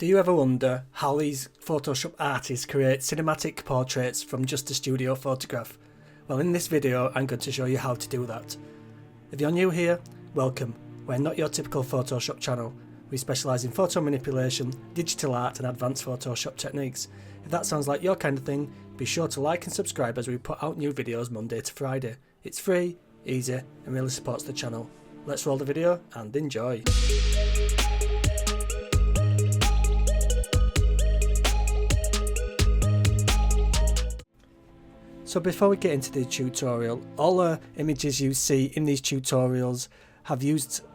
Do you ever wonder how these Photoshop artists create cinematic portraits from just a studio photograph? Well, in this video I'm going to show you how to do that. If you're new here, welcome. We're not your typical Photoshop channel. We specialise in photo manipulation, digital art and advanced Photoshop techniques. If that sounds like your kind of thing, be sure to like and subscribe as we put out new videos Monday to Friday. It's free, easy and really supports the channel. Let's roll the video and enjoy. So before we get into the tutorial, all the images you see in these tutorials have used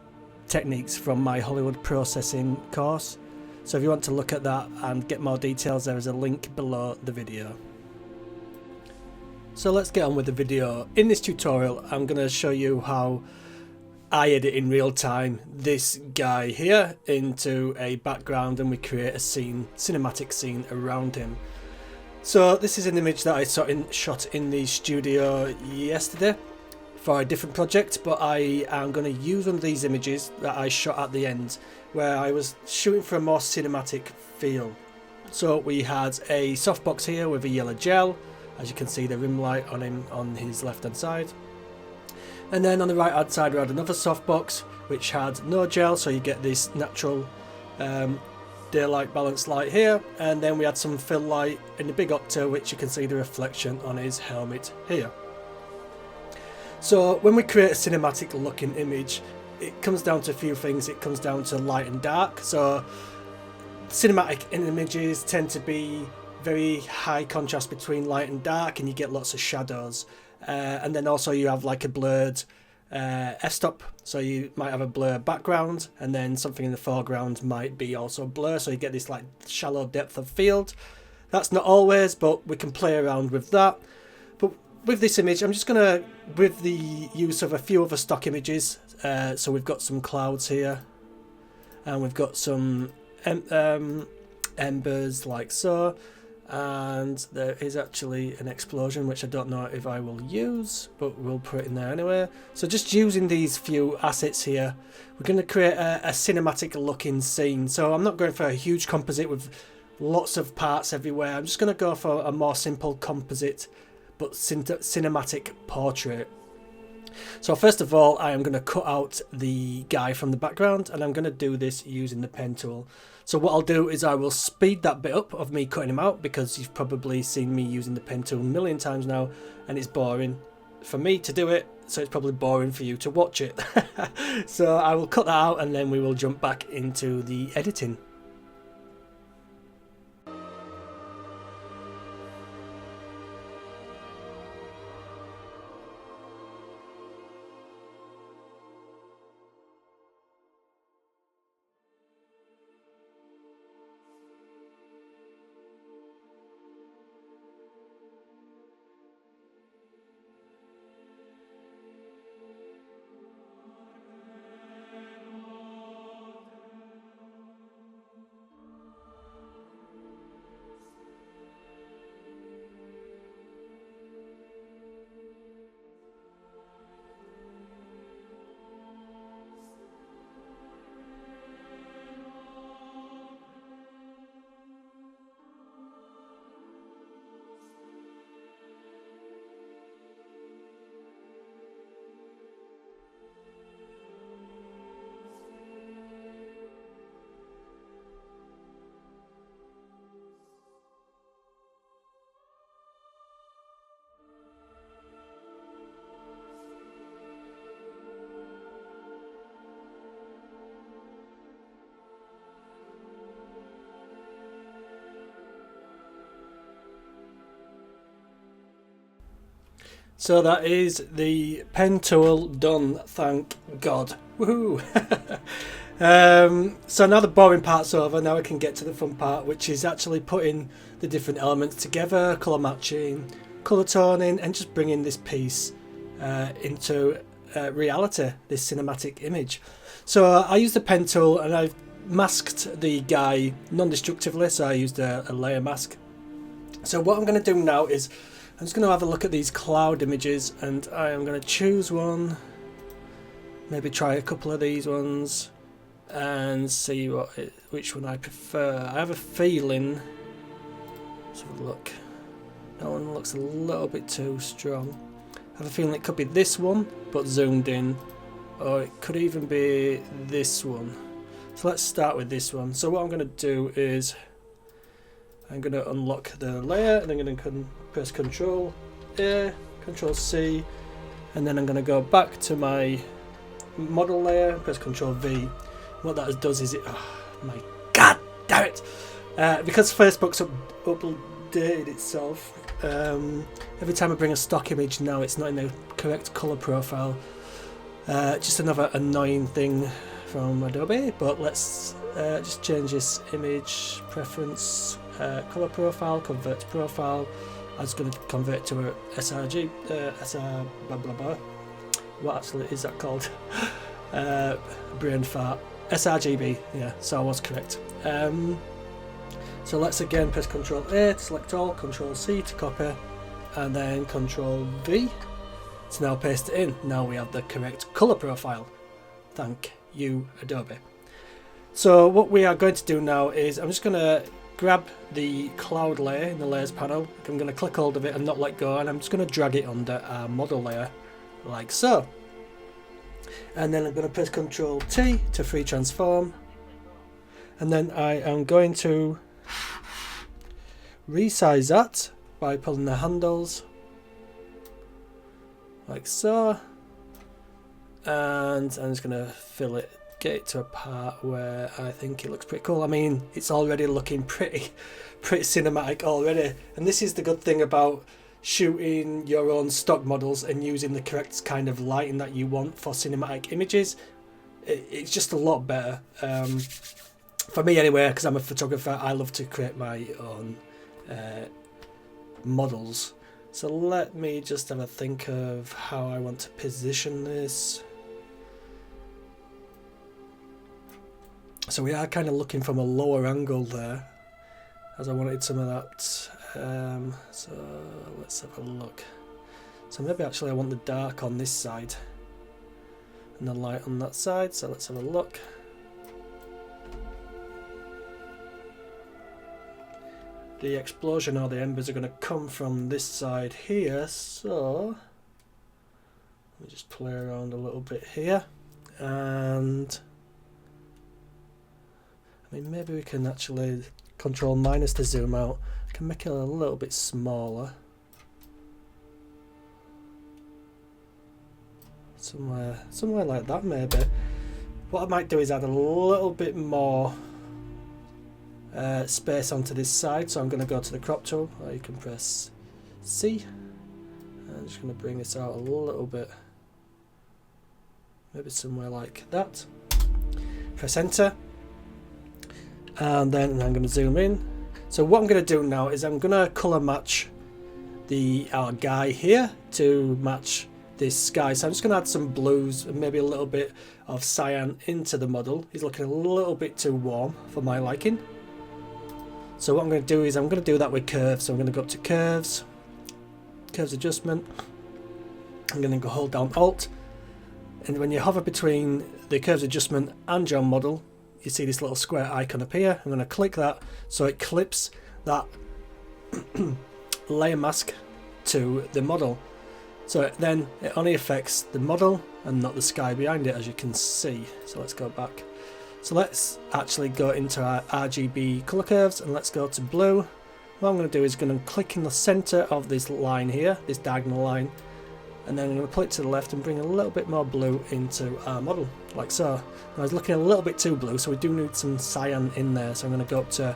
techniques from my Hollywood processing course. So if you want to look at that and get more details, there is a link below the video. So let's get on with the video. In this tutorial I'm going to show you how I edit in real time this guy here into a background and we create a scene, cinematic scene around him. So this is an image that I shot in the studio yesterday for a different project, but I am going to use one of these images that I shot at the end where I was shooting for a more cinematic feel. So we had a softbox here with a yellow gel, as you can see the rim light on him on his left hand side. And then on the right hand side we had another softbox which had no gel, so you get this natural daylight balance light here, and then we had some fill light in the big octa which you can see the reflection on his helmet here. So when we create a cinematic looking image, it comes down to a few things. It comes down to light and dark. So cinematic images tend to be very high contrast between light and dark, and you get lots of shadows, and then also you have like a blurred f-stop, so you might have a blur background and then something in the foreground might be also blur, so you get this like shallow depth of field. That's not always, but we can play around with that. But with this image I'm just gonna, with the use of a few other stock images, so we've got some clouds here and we've got some embers like so, and there is actually an explosion which I don't know if I will use, but we'll put it in there anyway. So just using these few assets here, we're going to create a cinematic looking scene. So I'm not going for a huge composite with lots of parts everywhere. I'm just going to go for a more simple composite but cinematic portrait. So first of all I am going to cut out the guy from the background, and I'm going to do this using the pen tool. So what I'll do is I will speed that bit up of me cutting him out, because you've probably seen me using the pen tool a million times now and it's boring for me to do it, so it's probably boring for you to watch it. So I will cut that out and then we will jump back into the editing. So that is the pen tool done, thank God. Woohoo! So now the boring part's over, now we can get to the fun part, which is actually putting the different elements together, colour matching, colour toning, and just bringing this piece into reality, this cinematic image. So I used the pen tool and I've masked the guy non-destructively, so I used a layer mask. So what I'm going to do now is I'm just going to have a look at these cloud images, and I am going to choose one, maybe try a couple of these ones, and see which one I prefer. I have a feeling, let's have a look, that one looks a little bit too strong. I have a feeling it could be this one but zoomed in, or it could even be this one. So let's start with this one. So what I'm going to do is I'm going to unlock the layer, and I'm going to press Control A, Control C, and then I'm going to go back to my model layer, press Control V. What that does is oh my god damn it, because Facebook's updated itself, every time I bring a stock image now it's not in the correct color profile. Just another annoying thing from Adobe, but let's just change this image preference, color profile, convert to profile. I was going to convert it to a sRG, SR blah blah blah. What actually is that called? Brain fart. sRGB, yeah, so I was correct. So let's again press Control A to select all, Control C to copy, and then Control V to now paste it in. Now we have the correct colour profile. Thank you, Adobe. So what we are going to do now is I'm just going to grab the cloud layer in the layers panel. I'm going to click hold of it and not let go, and I'm just going to drag it under our model layer like so. And then I'm going to press Control T to free transform, and then I am going to resize that by pulling the handles like so, and I'm just going to fill it, get it to a part where I think it looks pretty cool. I mean, it's already looking pretty cinematic already, and this is the good thing about shooting your own stock models and using the correct kind of lighting that you want for cinematic images. It's just a lot better, for me anyway, because I'm a photographer. I love to create my own models. So let me just have a think of how I want to position this. So we are kind of looking from a lower angle there, as I wanted some of that. So let's have a look. So maybe actually I want the dark on this side and the light on that side. So let's have a look. The explosion or the embers are going to come from this side here, so let me just play around a little bit here, and I mean maybe we can actually Control minus to zoom out. I can make it a little bit smaller, somewhere like that maybe. What I might do is add a little bit more space onto this side, so I'm going to go to the crop tool, or you can press C. I'm just going to bring this out a little bit, maybe somewhere like that. Press enter, and then I'm going to zoom in. So what I'm going to do now is I'm going to colour match our guy here to match this sky. So I'm just going to add some blues and maybe a little bit of cyan into the model. He's looking a little bit too warm for my liking. So what I'm going to do is I'm going to do that with curves. So I'm going to go up to curves, curves adjustment. I'm going to go hold down Alt, and when you hover between the curves adjustment and your model, you see this little square icon appear. I'm going to click that so it clips that layer mask to the model. So then it only affects the model and not the sky behind it, as you can see. So let's go back. So let's actually go into our RGB color curves, and let's go to blue. What I'm going to do is going to click in the center of this line here, this diagonal line, and then I'm going to pull it to the left and bring a little bit more blue into our model, like so. Now, I was looking a little bit too blue, so we do need some cyan in there. So I'm going to go up to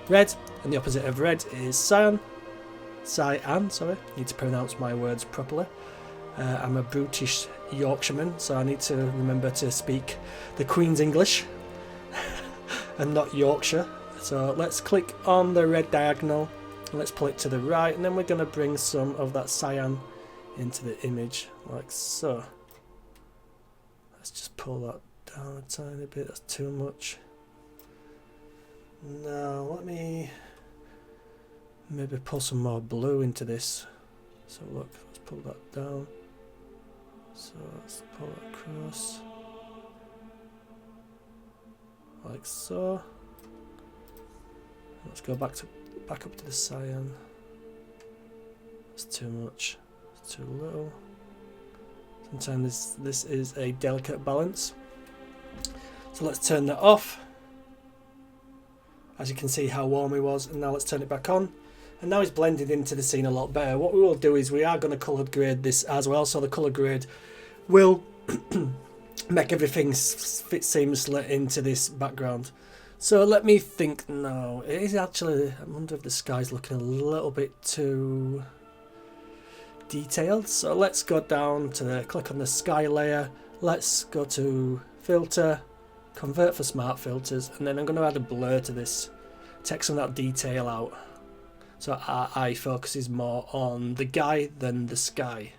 red, and the opposite of red is cyan. Cyan, sorry, need to pronounce my words properly. I'm a brutish Yorkshireman, so I need to remember to speak the Queen's English and not Yorkshire. So let's click on the red diagonal, and let's pull it to the right, and then we're going to bring some of that cyan into the image, like so. Let's just pull that down a tiny bit, that's too much. Now let me maybe pull some more blue into this. So look, let's pull that down. So let's pull that across. like so. Let's go back up to the cyan. That's too much. It's too little. Sometimes this is a delicate balance. So let's turn that off. As you can see how warm he was, and now let's turn it back on. And now he's blended into the scene a lot better. What we will do is we are going to colour grade this as well, so the colour grade will make everything fit seamlessly into this background. So let me think now. It is actually, I wonder if the sky's looking a little bit too detailed. So let's go down to click on the sky layer. Let's go to filter, convert for smart filters, and then I'm going to add a blur to this. Take some of that detail out. So our eye focuses more on the guy than the sky.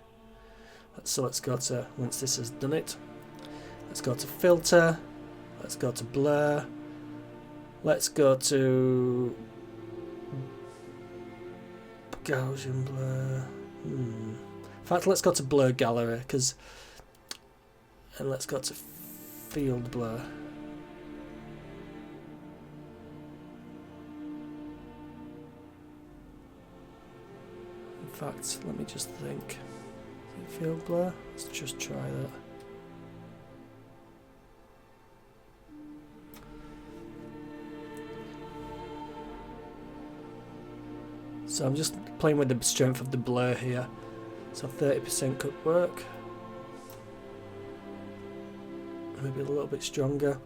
So let's go to, once this has done it, let's go to filter, let's go to blur, let's go to Gaussian blur. In fact, let's go to blur gallery, and let's go to field blur. In fact, let me just think. Field blur? Let's just try that. So I'm just playing with the strength of the blur here. So 30% could work. Maybe a little bit stronger.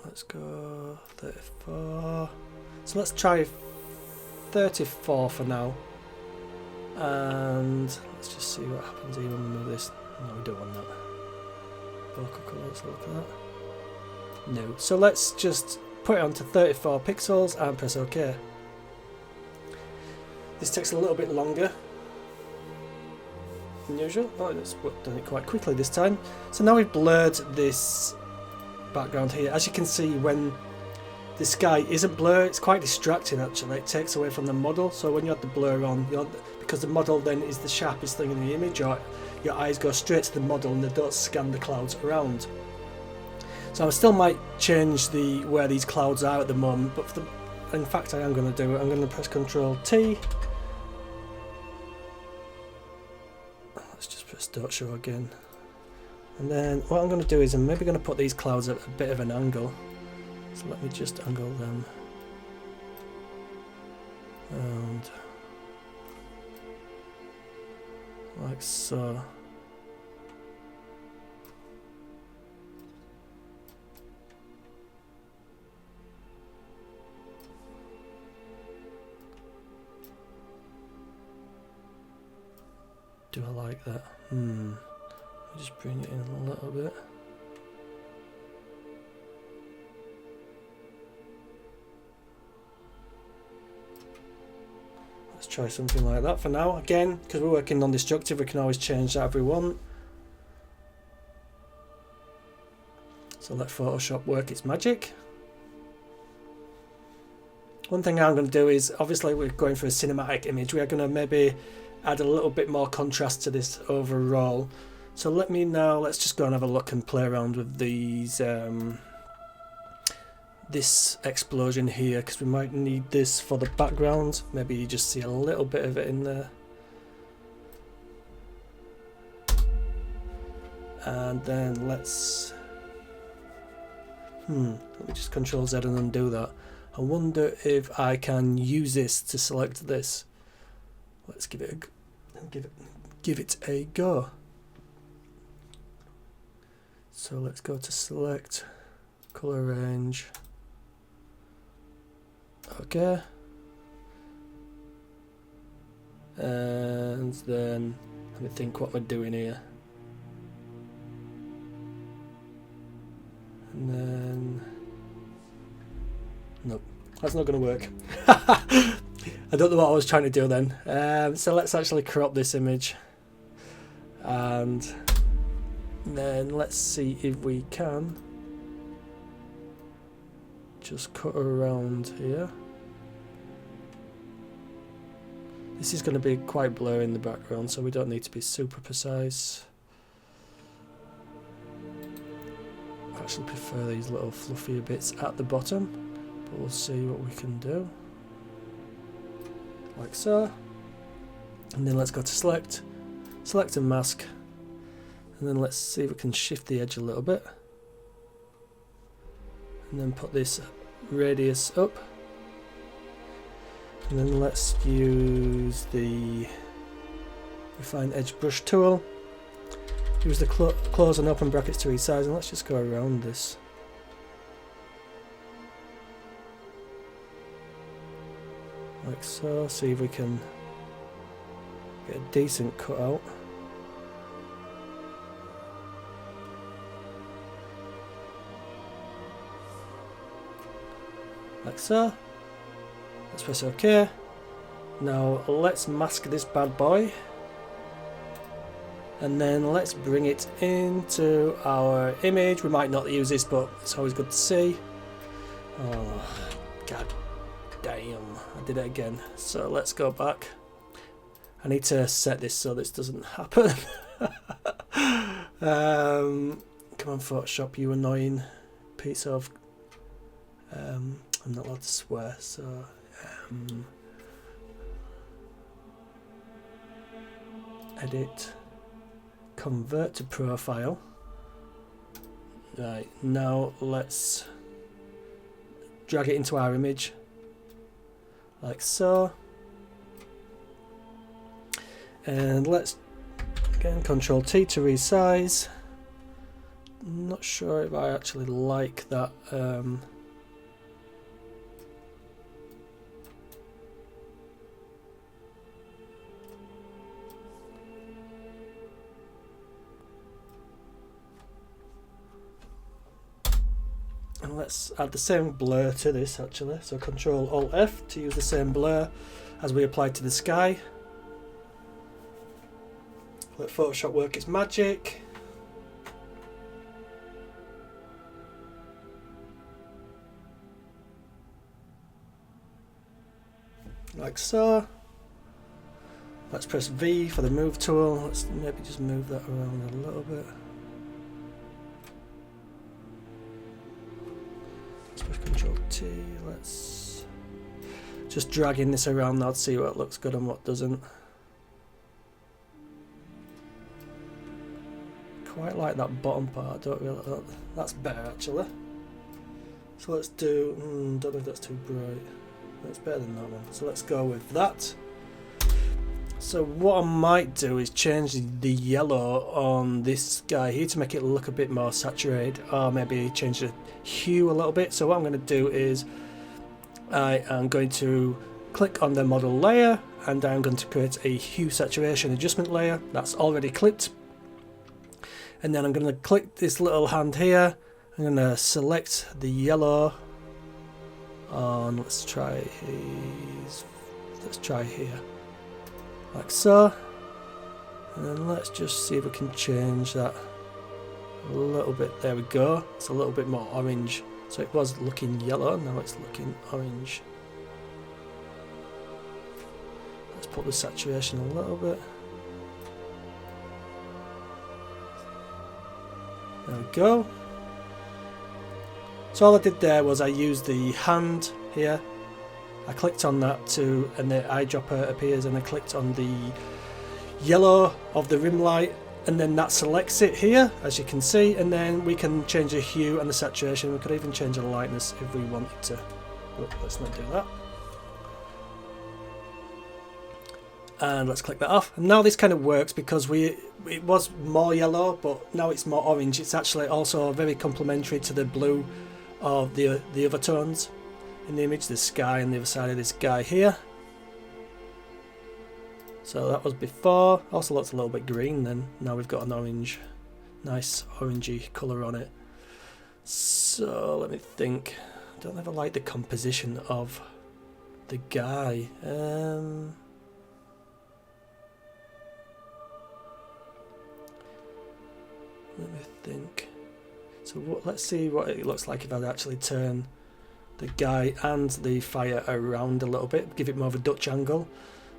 Let's go 34. So let's try 34 for now. And let's just see what happens here when we move this. No, we don't want that. Focal colour, let's look at that. No. So let's just put it onto 34 pixels and press OK. This takes a little bit longer than usual. Oh, it's done it quite quickly this time. So now we've blurred this background here. As you can see, when the sky isn't blurred, it's quite distracting actually. It takes away from the model. So when you have the blur on, because the model then is the sharpest thing in the image, your eyes go straight to the model and they don't scan the clouds around. So I still might change where these clouds are at the moment, but in fact I am going to do it. I'm going to press Ctrl T. Let's just press Don't Show again. And then what I'm going to do is I'm maybe going to put these clouds at a bit of an angle. So let me just angle them. And like so. Do I like that? Let me just bring it in a little bit. Let's try something like that for now. Again, because we're working non-destructive, we can always change that if we want. So let Photoshop work its magic. One thing I'm going to do is, obviously we're going for a cinematic image, we are going to maybe add a little bit more contrast to this overall. So let's just go and have a look and play around with these this explosion here, because we might need this for the background. Maybe you just see a little bit of it in there. And then let's let me just Ctrl Z and undo that. I wonder if I can use this to select this. Let's give it a go. So let's go to select, color range. Okay. And then let me think what we're doing here. And then nope, that's not going to work. I don't know what I was trying to do then. So let's actually crop this image, and then let's see if we can just cut around here. This is going to be quite blurry in the background, so we don't need to be super precise. actually prefer these little fluffier bits at the bottom, but we'll see what we can do. Like so. And then let's go to select and mask, and then let's see if we can shift the edge a little bit, and then put this radius up, and then let's use the refine edge brush tool, use the close and open brackets to resize, and let's just go around this. Like so, see if we can get a decent cutout. Like so. Let's press OK. Now let's mask this bad boy. And then let's bring it into our image. We might not use this, but it's always good to see. Oh, god damn. I did it again. So let's go back. I need to set this so this doesn't happen. Come on, Photoshop, you annoying piece of... I'm not allowed to swear, so... edit, convert to profile. Right, now let's drag it into our image, like so. And let's again Control T to resize. I'm not sure if I actually like that. And let's add the same blur to this actually. So Control Alt F to use the same blur as we applied to the sky. Let Photoshop work its magic. Like so. Let's press V for the move tool. Let's maybe just move that around a little bit. Let's press Control T. Let's just drag in this around now to see what looks good and what doesn't. Quite like that bottom part. I don't really. That's better actually. So let's do. Don't know if that's too bright. That's better than that one. So let's go with that. So what I might do is change the yellow on this guy here to make it look a bit more saturated, or maybe change the hue a little bit. So what I'm going to do is I am going to click on the model layer, and I'm going to create a hue saturation adjustment layer that's already clipped. And then I'm going to click this little hand here. I'm going to select the yellow on, let's try here, like so. And then let's just see if we can change that a little bit. There we go. It's a little bit more orange. So it was looking yellow, now it's looking orange. Let's put the saturation a little bit. There we go. So all I did there was I used the hand here. I clicked on that too, and the eyedropper appears, and I clicked on the yellow of the rim light, and then that selects it here, as you can see, and then we can change the hue and the saturation. We could even change the lightness if we wanted to, but let's not do that. And let's click that off. And now this kind of works because it was more yellow, but now it's more orange. It's actually also very complementary to the blue of the other tones in the image, the sky on the other side of this guy here. So that was before. Also looks a little bit green then. Now we've got an orange, nice orangey colour on it. So let me think. I don't ever like the composition of the guy. Let me think. So let's see what it looks like if I actually turn the guy and the fire around a little bit, give it more of a Dutch angle.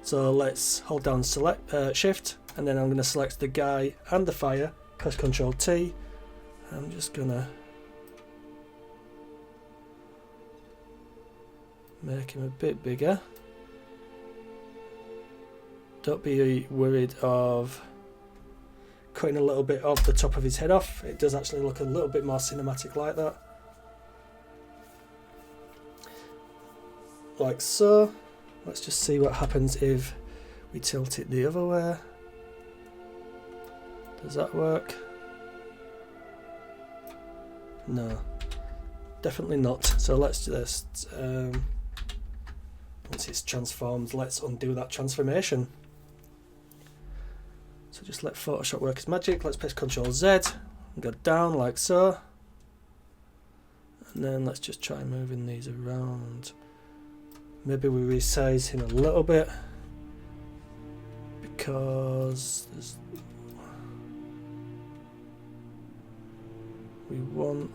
So let's hold down Shift, and then I'm going to select the guy and the fire, press Control T. I'm just going to Make him a bit bigger. Don't be worried of cutting a little bit of the top of his head off. It does actually look a little bit more cinematic like that. Like so. Let's just see what happens if we tilt it the other way. Does that work? No, definitely not. So let's just, once it's transformed, let's undo that transformation. So just let Photoshop work its magic. Let's press Ctrl Z and go down like so. And then let's just try moving these around. Maybe we resize him a little bit because we want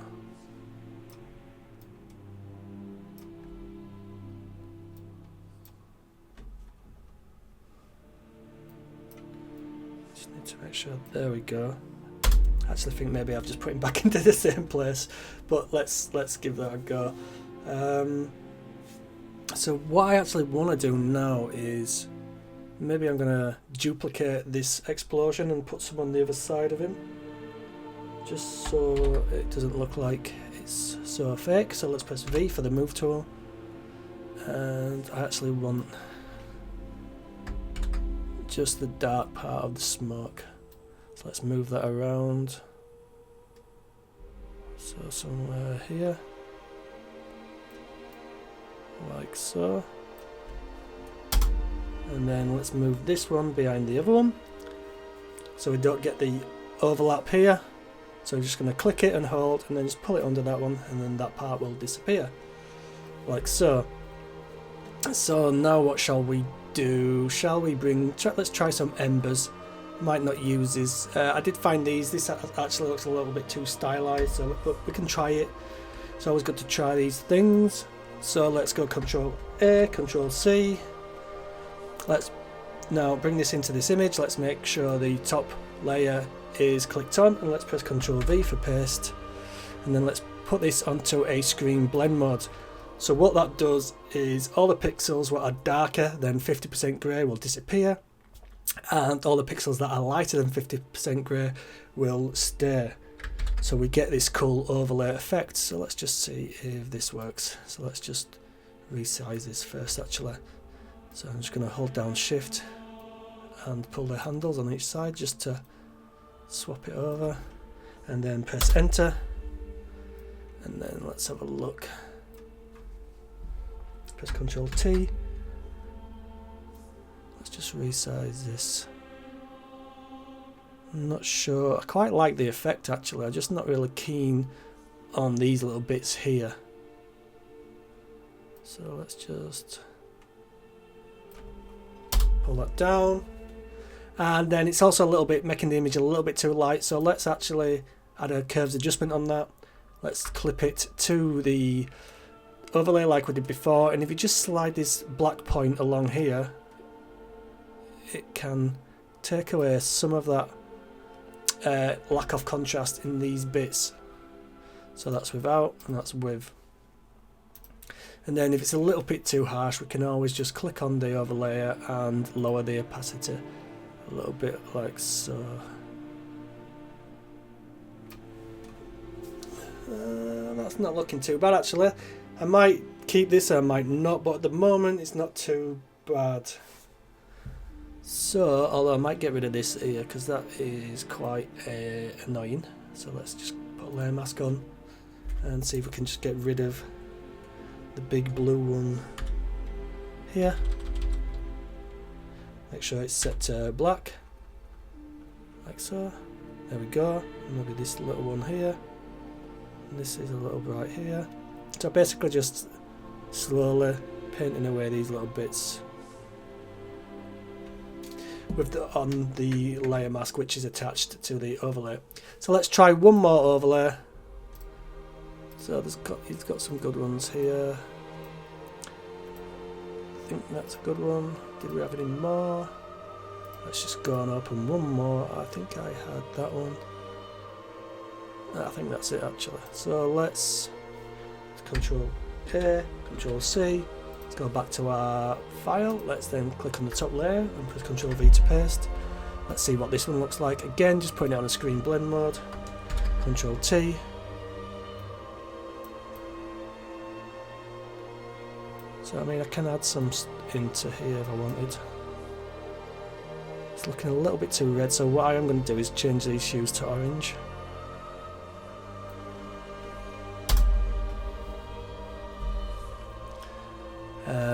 just need to make sure. There we go. I actually think maybe I've just put him back into the same place, but let's give that a go. So what I actually want to do now is maybe I'm going to duplicate this explosion and put some on the other side of him, just so it doesn't look like it's so fake. So let's press V for the move tool, and I actually want just the dark part of the smoke. So let's move that around. So somewhere here, like so. And then let's move this one behind the other one so we don't get the overlap here. So we're just going to click it and hold and then just pull it under that one, and then that part will disappear like so. So now what shall we do? Shall we let's try some embers. Might not use this. I did find these. This actually looks a little bit too stylized, so but we can try it. It's always good to try these things. So let's go Control A, Control C. Let's now bring this into this image. Let's make sure the top layer is clicked on, and let's press Control V for paste, and then let's put this onto a screen blend mode. So what that does is all the pixels that are darker than 50% grey will disappear, and all the pixels that are lighter than 50% grey will stay. So we get this cool overlay effect. So let's just see if this works. So let's just resize this first actually. So I'm just going to hold down Shift and pull the handles on each side just to swap it over, and then press Enter, and then let's have a look. Press Ctrl T. Let's just resize this. I'm not sure. I quite like the effect actually. I'm just not really keen on these little bits here. So let's just pull that down. And then it's also a little bit making the image a little bit too light. So let's actually add a curves adjustment on that. Let's clip it to the overlay like we did before. And if you just slide this black point along here, it can take away some of that lack of contrast in these bits. So that's without and that's with. And then if it's a little bit too harsh, we can always just click on the overlay and lower the opacity a little bit like so. That's not looking too bad actually. I might keep this, I might not, but at the moment it's not too bad. So, although I might get rid of this here because that is quite annoying. So let's just put layer mask on and see if we can just get rid of the big blue one here. Make sure it's set to black, like so. There we go. Maybe this little one here. And this is a little bright here. So basically just slowly painting away these little bits with on the layer mask which is attached to the overlay. So let's try one more overlay. So he's got some good ones here. I think that's a good one. Did we have any more? Let's just go and open one more. I think I had that one. I think that's it actually. So let's Control A, Control C, Let's go back to our file. Let's then click on the top layer and press Ctrl V to paste. Let's see what this one looks like. Again, just putting it on a screen blend mode. Ctrl T. So I mean, I can add some into here if I wanted. It's looking a little bit too red, so what I am going to do is change these hues to orange.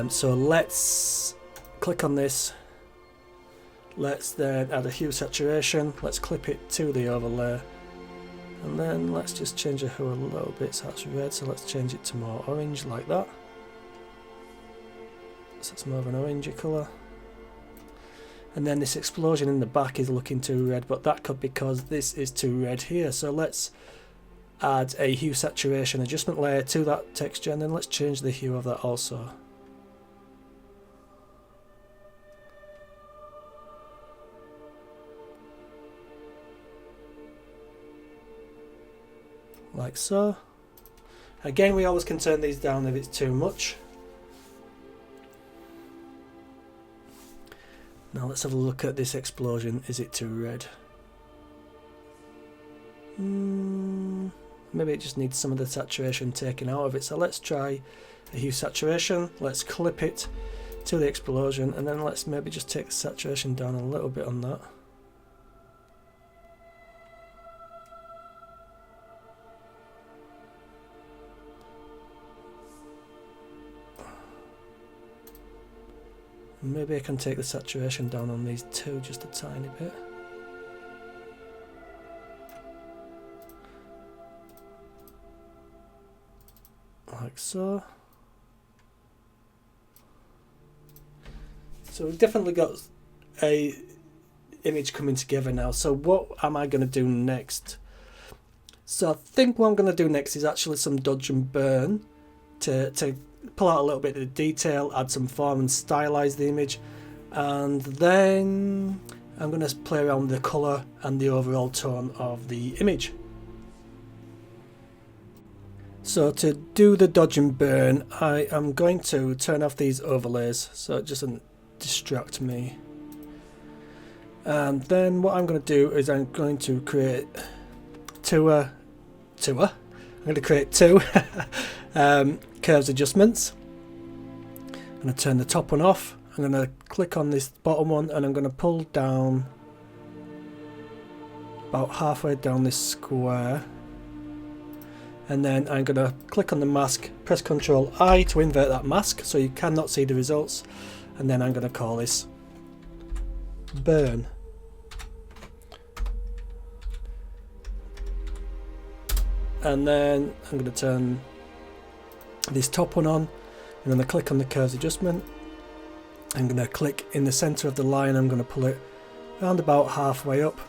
So let's click on this. Let's then add a hue saturation. Let's clip it to the overlay. And then let's just change the hue a little bit so that's red. So let's change it to more orange like that. So it's more of an orangey colour. And then this explosion in the back is looking too red, but that could be because this is too red here. So let's add a hue saturation adjustment layer to that texture, and then let's change the hue of that also. Like so. Again, we always can turn these down if it's too much. Now let's have a look at this explosion. Is it too red? Maybe it just needs some of the saturation taken out of it. So let's try a hue saturation. Let's clip it to the explosion, and then let's maybe just take the saturation down a little bit on that. Maybe I can take the saturation down on these two just a tiny bit. Like so. So we've definitely got a image coming together now. So what am I going to do next? So I think what I'm going to do next is actually some dodge and burn to pull out a little bit of the detail, add some form and stylize the image, and then I'm going to play around with the colour and the overall tone of the image. So to do the dodge and burn, I am going to turn off these overlays so it doesn't distract me. And then what I'm going to do is I'm going to create two curves adjustments. I'm going to turn the top one off. I'm going to click on this bottom one and I'm going to pull down about halfway down this square, and then I'm going to click on the mask, press Ctrl I to invert that mask so you cannot see the results, and then I'm going to call this burn. And then I'm going to turn this top one on. I'm going to click on the curves adjustment. I'm going to click in the center of the line. I'm going to pull it around about halfway up,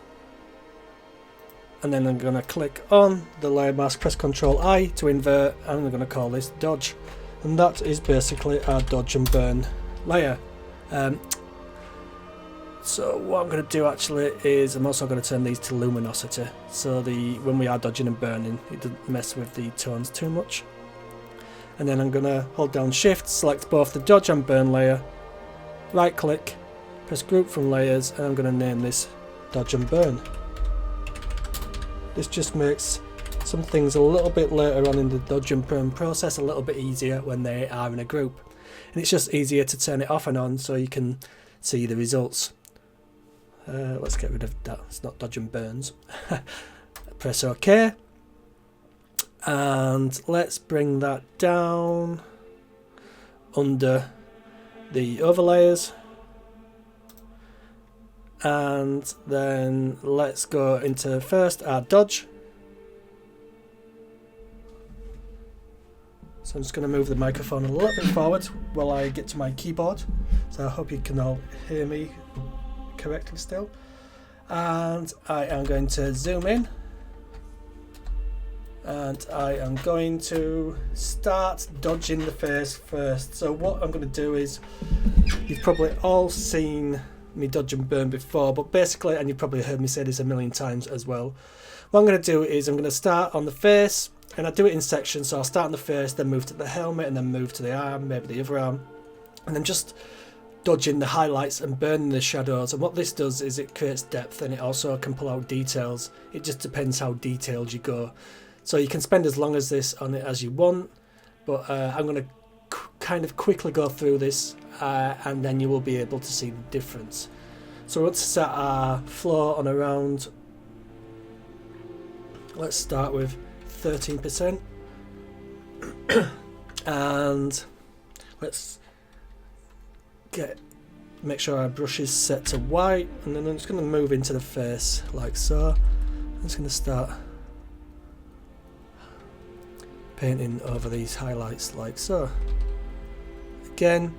and then I'm going to click on the layer mask, press Ctrl I to invert, and I'm going to call this dodge. And that is basically our dodge and burn layer. So what I'm going to do actually is I'm also going to turn these to luminosity, so when we are dodging and burning it doesn't mess with the tones too much. And then I'm going to hold down Shift, select both the dodge and burn layer, right click, press group from layers, and I'm going to name this dodge and burn. This just makes some things a little bit later on in the dodge and burn process a little bit easier when they are in a group, and it's just easier to turn it off and on so you can see the results. Let's get rid of that, it's not dodge and burns. Press OK, and let's bring that down under the overlayers, and then let's go into first our dodge. So I'm just going to move the microphone a little bit forward while I get to my keyboard, so I hope you can all hear me correctly still. And I am going to zoom in, and I am going to start dodging the face first. So what I'm going to do is, you've probably all seen me dodge and burn before, but basically, and you've probably heard me say this a million times as well, what I'm going to do is I'm going to start on the face, and I do it in sections. So I'll start on the face, then move to the helmet, and then move to the arm, maybe the other arm, and then just dodging the highlights and burning the shadows. And what this does is it creates depth, and it also can pull out details. It just depends how detailed you go. So you can spend as long as this on it as you want, but I'm going to kind of quickly go through this, and then you will be able to see the difference. So we want to set our floor on around, let's start with 13%, and let's make sure our brush is set to white, and then I'm just going to move into the face like so. I'm just going to start painting over these highlights like so. Again,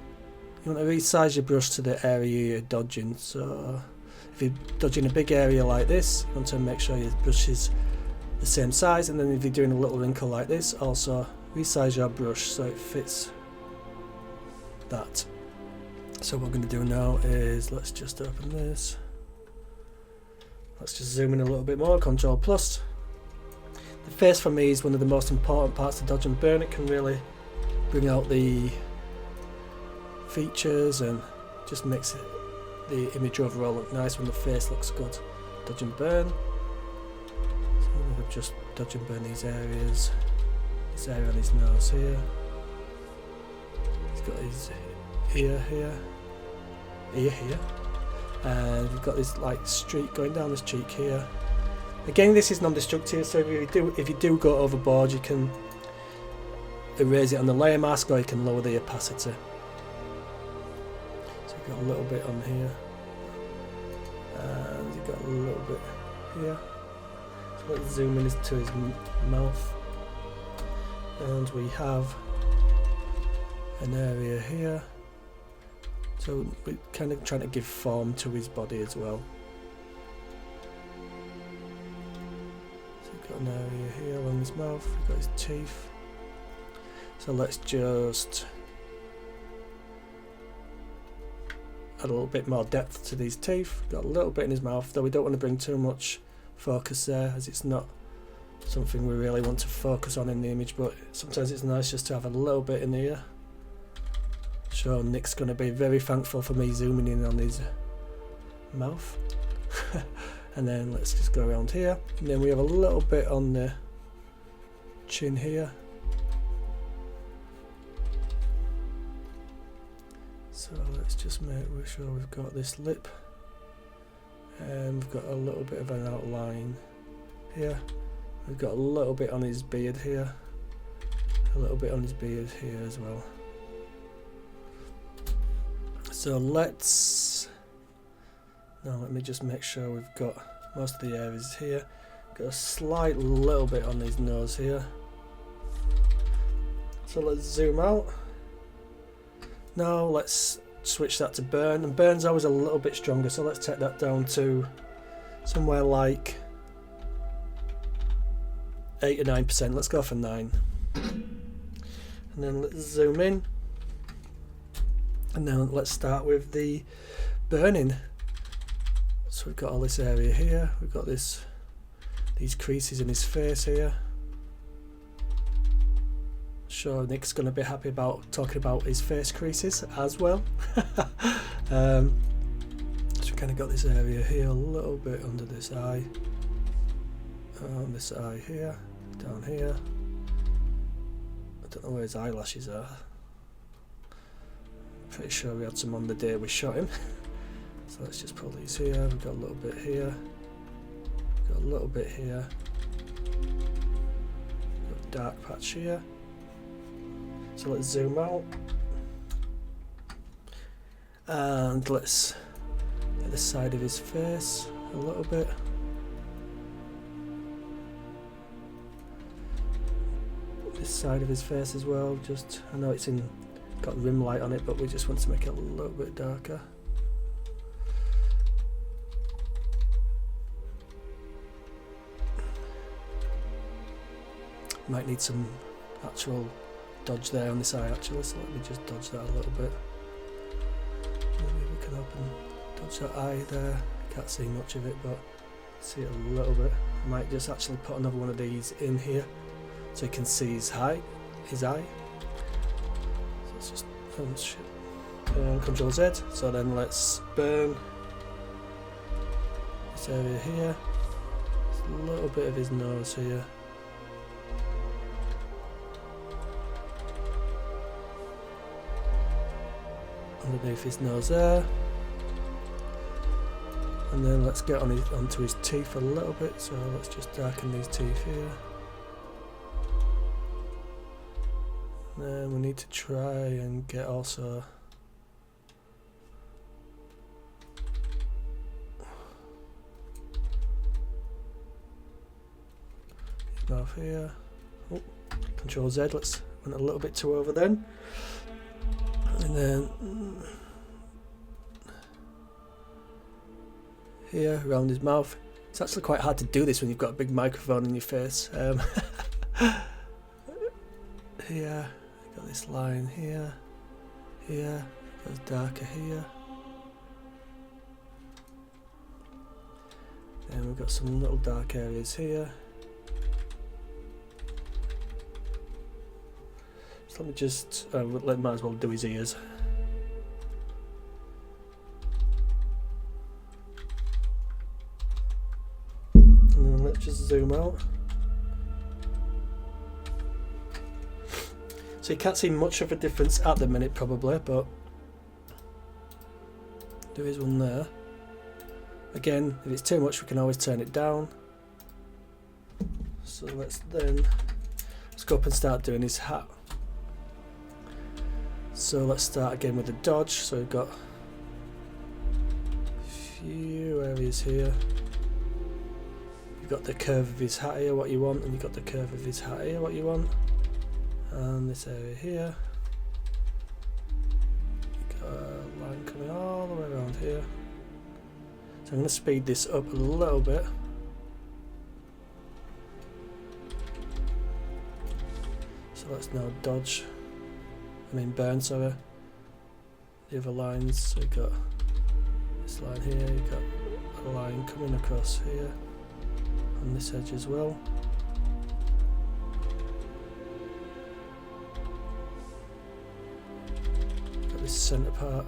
you want to resize your brush to the area you're dodging. So if you're dodging a big area like this, you want to make sure your brush is the same size, and then if you're doing a little wrinkle like this, also resize your brush so it fits that. So what we're going to do now is, let's just open this. Let's just zoom in a little bit more, Control Plus. The face for me is one of the most important parts to dodge and burn. It can really bring out the features and just makes the image overall look nice when the face looks good. Dodge and burn. So I'm going to just dodge and burn these areas. This area on his nose here. He's got his ear here, and we've got this like streak going down this cheek here. Again, this is non-destructive, so if you do go overboard, you can erase it on the layer mask, or you can lower the opacity. So we've got a little bit on here, and you've got a little bit here. So let's zoom in to his mouth, and we have an area here. So we're kind of trying to give form to his body as well. So we've got an area here along his mouth, we've got his teeth. So let's just add a little bit more depth to these teeth. We've got a little bit in his mouth, though we don't want to bring too much focus there, as it's not something we really want to focus on in the image, but sometimes it's nice just to have a little bit in here. So Nick's going to be very thankful for me zooming in on his mouth. And then let's just go around here, and then we have a little bit on the chin here. So let's just make sure we've got this lip, and we've got a little bit of an outline here. We've got a little bit on his beard here, a little bit on his beard here as well. So let me just make sure we've got most of the areas here. Got a slight little bit on his nose here. So let's zoom out. Now let's switch that to burn, and burn's always a little bit stronger, so let's take that down to somewhere like 8 or 9%. Let's go for 9. And then let's zoom in. And then let's start with the burning. So we've got all this area here, we've got these creases in his face here. Sure, Nick's going to be happy about talking about his face creases as well. So we kind of got this area here, a little bit under this eye, on this eye here, down here. I don't know where his eyelashes are. Pretty sure we had some on the day we shot him. So let's just pull these here. We've got a little bit here. We've got a little bit here. Got a dark patch here. So let's zoom out. And let's get the side of his face a little bit. This side of his face as well. Just, I know it's got rim light on it, but we just want to make it a little bit darker. Might need some actual dodge there on this eye actually, so let me just dodge that a little bit. Maybe we can dodge that eye there. Can't see much of it, but see it a little bit. I might just actually put another one of these in here so you can see his eye. So let's just, oh shit. and Control Z. So then let's burn this area here. There's a little bit of his nose here. Underneath his nose there. And then let's get onto his teeth a little bit, so let's just darken these teeth here. And then we need to try and get also his mouth here. Oh, Control Z, let's went a little bit too over then. And then here around his mouth. It's actually quite hard to do this when you've got a big microphone in your face. Here, got this line here, here, goes darker here. And we've got some little dark areas here. So let me just, might as well do his ears. And then let's just zoom out. So you can't see much of a difference at the minute probably, but there is one there. Again, if it's too much we can always turn it down. So let's go up and start doing his hat. So let's start again with the dodge. So we've got a few areas here. You've got the curve of his hat here, what you want, and you've got the curve of his hat here, what you want. And this area here. You've got a line coming all the way around here. So I'm going to speed this up a little bit. So let's now burn, sorry. The other lines, so you've got this line here, you've got a line coming across here, on this edge as well. Got this centre part.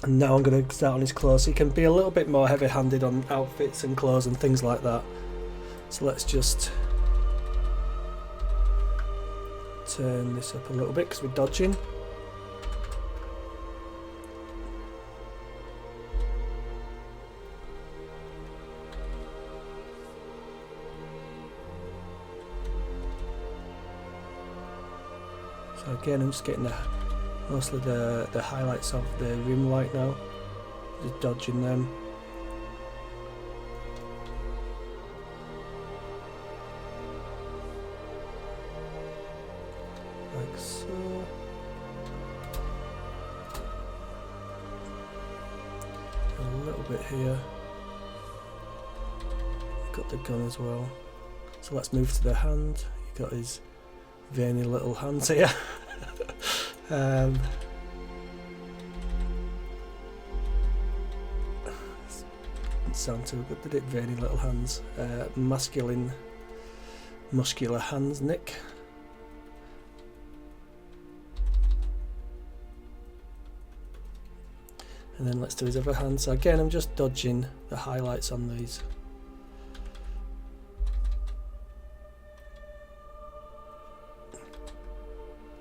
And now I'm going to start on his clothes. He can be a little bit more heavy-handed on outfits and clothes and things like that. So let's just turn this up a little bit because we're dodging. So again, I'm just getting mostly the highlights of the rim light now, just dodging them. Like so. A little bit here. Got the gun as well. So let's move to the hand. You got his veiny little hands here. Didn't sound too good, did it? Veiny little hands. Muscular hands, Nick. And then let's do his other hand. So again, I'm just dodging the highlights on these.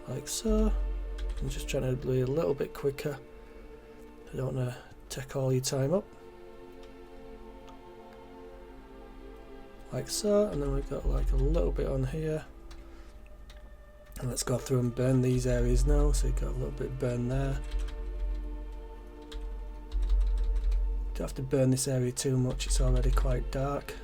Like so. I'm just trying to be a little bit quicker. I don't want to take all your time up. Like so, and then we've got like a little bit on here. And let's go through and burn these areas now. So you've got a little bit burn there. Don't have to burn this area too much, it's already quite dark.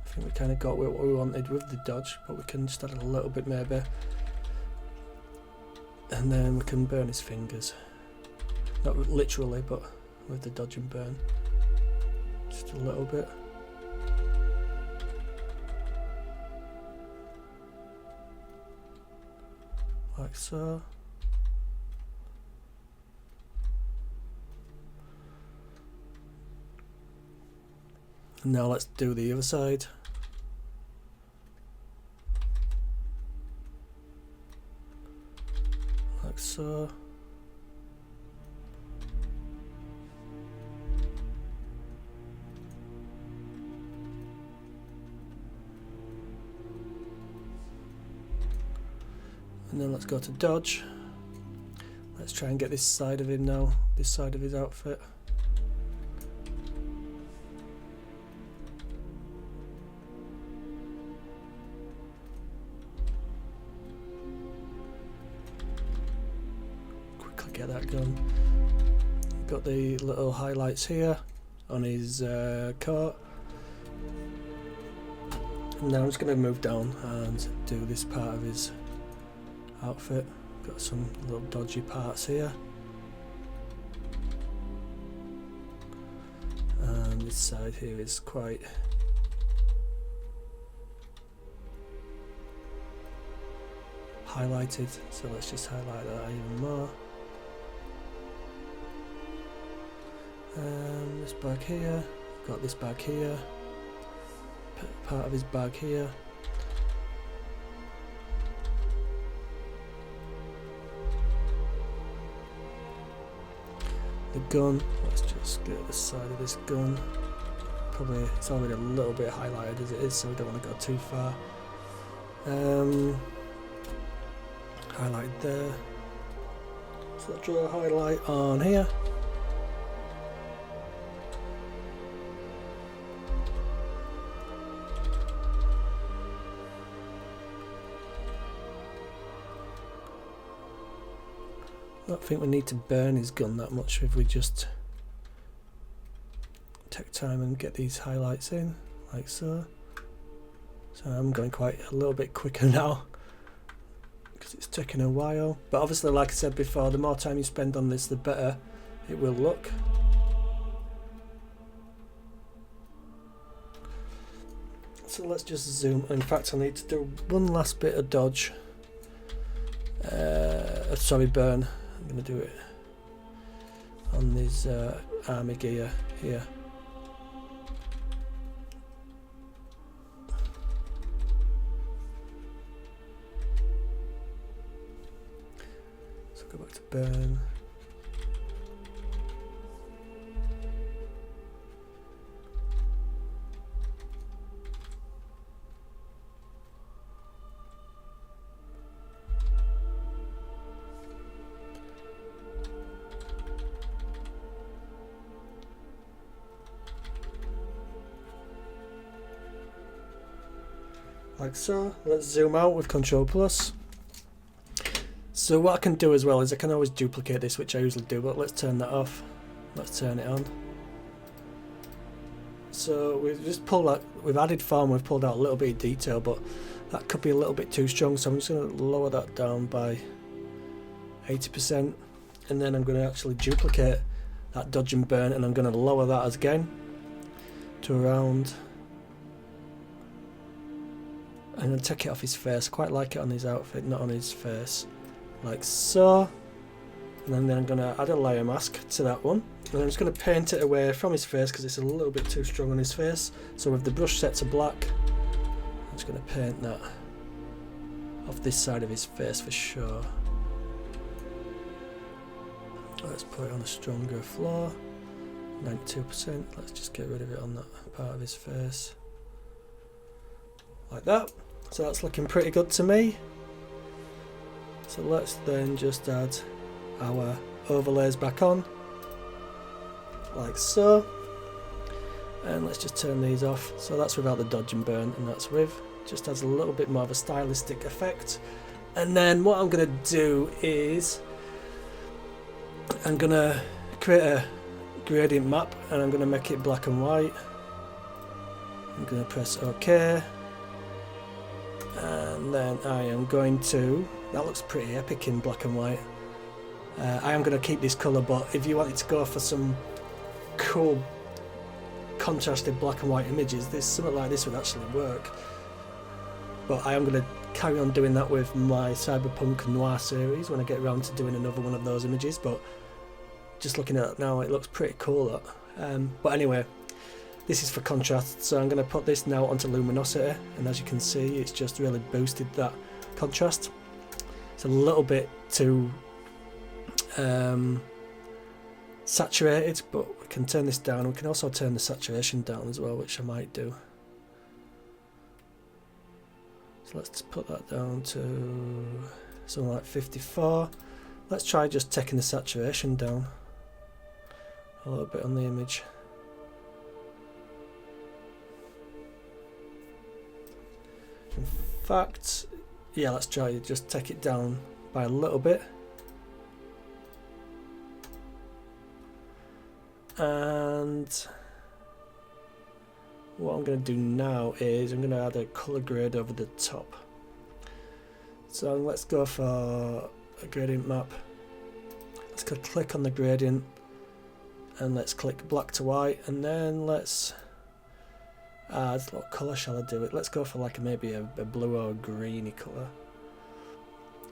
I think we kind of got what we wanted with the dodge, but we can just add a little bit maybe. And then we can burn his fingers. Not literally, but with the dodge and burn. Just a little bit. Like so. Now let's do the other side. Like so. And then let's go to dodge. Let's try and get this side of him now, this side of his outfit. Quickly get that done. Got the little highlights here on his coat. And now I'm just going to move down and do this part of his outfit. Got some little dodgy parts here, and this side here is quite highlighted, so let's just highlight that even more. This bag here, got this bag here, part of his bag here. The gun, let's just get the side of this gun. Probably it's already a little bit highlighted as it is, so we don't want to go too far. Highlight there. So I'll draw a highlight on here. I don't think we need to burn his gun that much if we just take time and get these highlights in, like so. So I'm going quite a little bit quicker now because it's taking a while. But obviously, like I said before, the more time you spend on this, the better it will look. So let's just zoom. In fact, I need to do one last bit of dodge. Sorry, burn. I'm going to do it on this army gear here. So go back to burn. Like so. Let's zoom out with Control Plus. So what I can do as well is I can always duplicate this, which I usually do, but let's turn that off. Let's turn it on. So we've just pulled out, we've added form, we've pulled out a little bit of detail, but that could be a little bit too strong, so I'm just going to lower that down by 80%, and then I'm going to actually duplicate that dodge and burn, and I'm going to lower that again to around. I'm going to take it off his face. I quite like it on his outfit, not on his face. Like so. And then I'm going to add a layer mask to that one. And I'm just going to paint it away from his face because it's a little bit too strong on his face. So with the brush set to black, I'm just going to paint that off this side of his face for sure. Let's put it on a stronger floor. 92%. Let's just get rid of it on that part of his face. Like that. So that's looking pretty good to me. So let's then just add our overlays back on, like so. And let's just turn these off. So that's without the dodge and burn, and that's with. Just adds a little bit more of a stylistic effect. And then what I'm going to do is I'm going to create a gradient map, and I'm going to make it black and white. I'm going to press OK. And then I am going to, that looks pretty epic in black and white. I am going to keep this colour, but if you wanted to go for some cool contrasted black and white images, something like this would actually work. But I am going to carry on doing that with my Cyberpunk Noir series when I get around to doing another one of those images. But just looking at it now, it looks pretty cool. But anyway, This is for contrast, so I'm going to put this now onto luminosity, and as you can see it's just really boosted that contrast. It's a little bit too saturated, but we can turn this down. We can also turn the saturation down as well, which I might do. So let's put that down to something like 54. Let's try just taking the saturation down a little bit on the image. In fact, yeah, let's try to just take it down by a little bit. And what I'm going to do now is I'm going to add a colour grade over the top. So let's go for a gradient map. Let's click on the gradient and let's click black to white, and then let's add what colour shall I do it? Let's go for like maybe a blue or greeny colour.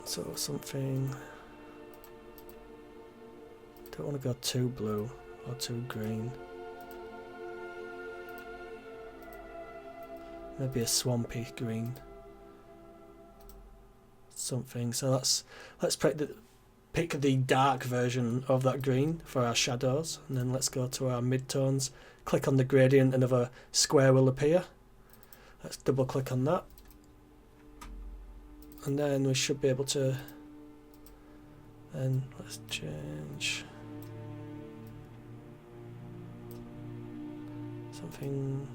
So something, don't want to go too blue or too green. Maybe a swampy green. Something. So let's pick the dark version of that green for our shadows, and then let's go to our midtones. Click on the gradient, another square will appear. Let's double click on that, and then we should be able to, and let's change something.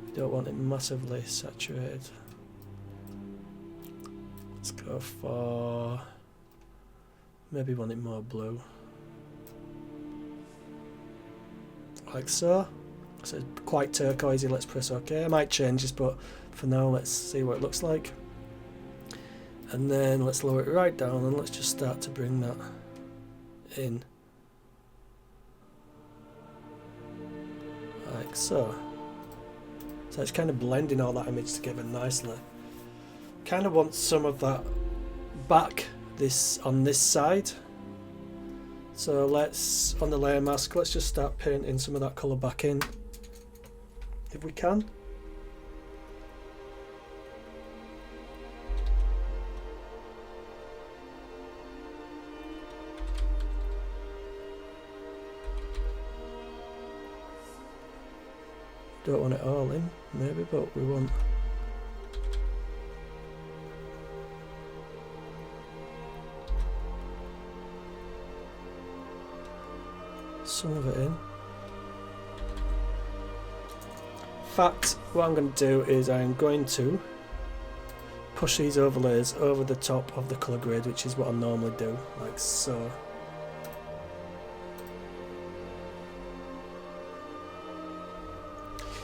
We don't want it massively saturated. Let's go for, maybe want it more blue, like so. So quite turquoisey. Let's press OK. I might change this, but for now let's see what it looks like. And then let's lower it right down, and let's just start to bring that in, like so. So it's kind of blending all that image together nicely. Kind of want some of that back on this side. So let's, on the layer mask, let's just start painting some of that colour back in, if we can. Don't want it all in, maybe, but we want some of it in. In fact, what I'm going to do is I'm going to push these overlays over the top of the colour grade, which is what I normally do, like so.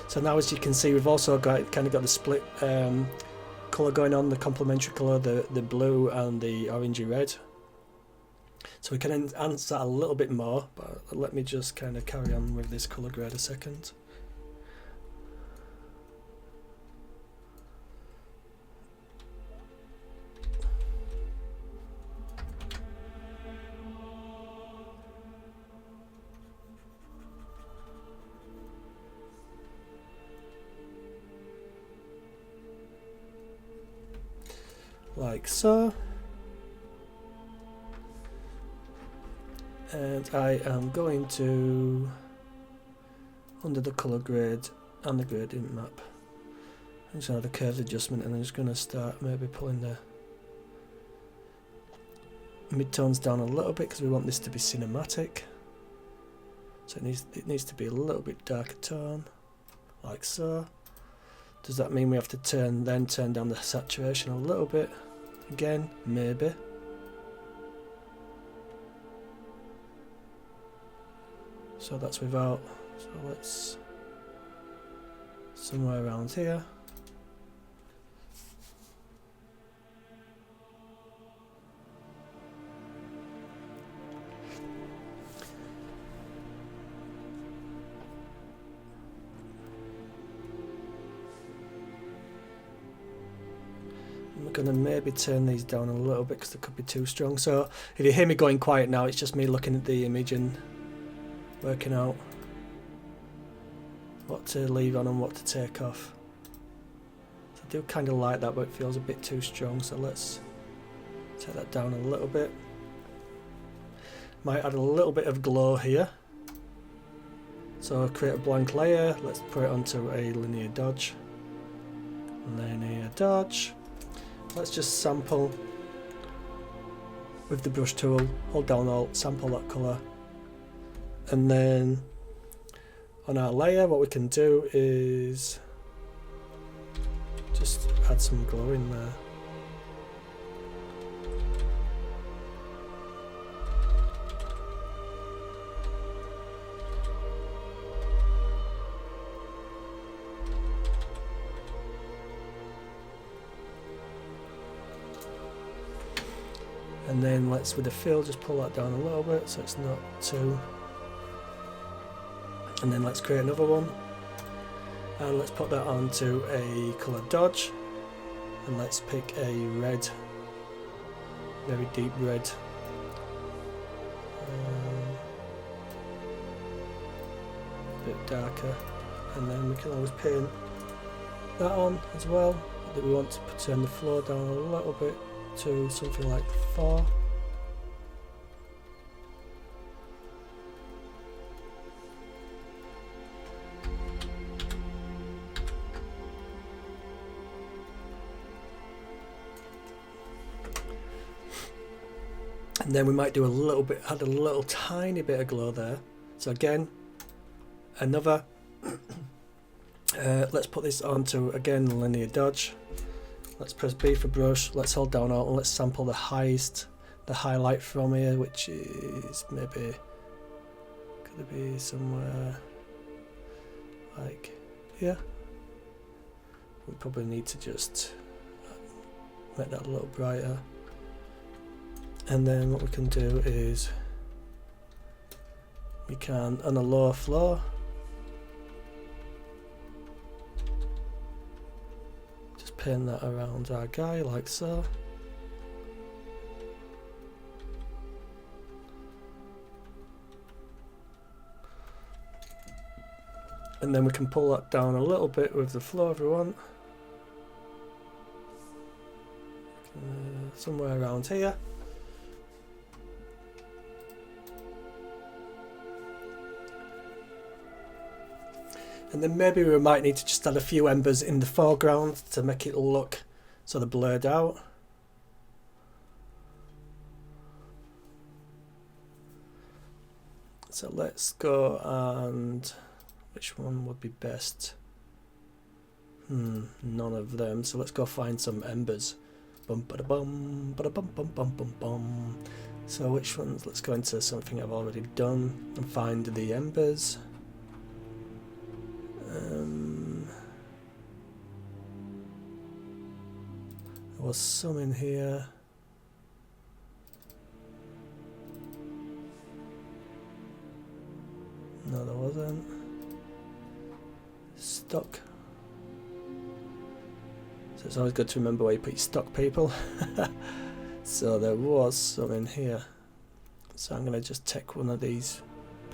So now, as you can see, we've also got the split colour going on, the complementary colour, the blue and the orangey red. So we can enhance that a little bit more, but let me just kind of carry on with this colour grade a second. Like so. And I am going to, under the colour grade and the gradient map, I'm just going to have the curves adjustment, and I'm just going to start maybe pulling the midtones down a little bit because we want this to be cinematic. So it needs to be a little bit darker tone, like so. Does that mean we have to turn down the saturation a little bit? Again, maybe. So that's without, so let's, somewhere around here. I'm going to maybe turn these down a little bit because they could be too strong. So if you hear me going quiet now, it's just me looking at the image and working out what to leave on and what to take off. So I do kind of like that, but it feels a bit too strong, so let's take that down a little bit. Might add a little bit of glow here. So create a blank layer, let's put it onto a linear dodge. Linear dodge. Let's just sample with the brush tool, hold down Alt, sample that colour. And then on our layer what we can do is just add some glow in there. And then let's, with the fill, just pull that down a little bit so it's not too. And then let's create another one. And let's put that onto a colour dodge. And let's pick a red, very deep red. A bit darker. And then we can always paint that on as well. But we want to turn the floor down a little bit to something like 4. And then we might do a little bit, add a little tiny bit of glow there. So again, another, let's put this onto, again, linear dodge. Let's press B for brush, let's hold down Alt and let's sample the highest, the highlight from here, which is maybe, could it be somewhere like here? We probably need to just make that a little brighter. And then what we can do is, we can, on a lower floor, pin that around our guy like so. And then we can pull that down a little bit with the floor if we want. Somewhere around here. And then maybe we might need to just add a few embers in the foreground to make it look sort of blurred out. So let's go, and which one would be best? None of them. So let's go find some embers. Bum ba da bum ba da bum bum bum bum bum. So which ones? Let's go into something I've already done and find the embers. There was some in here. No, there wasn't. Stock. So it's always good to remember where you put your stock, people. So there was some in here. So I'm going to just take one of these,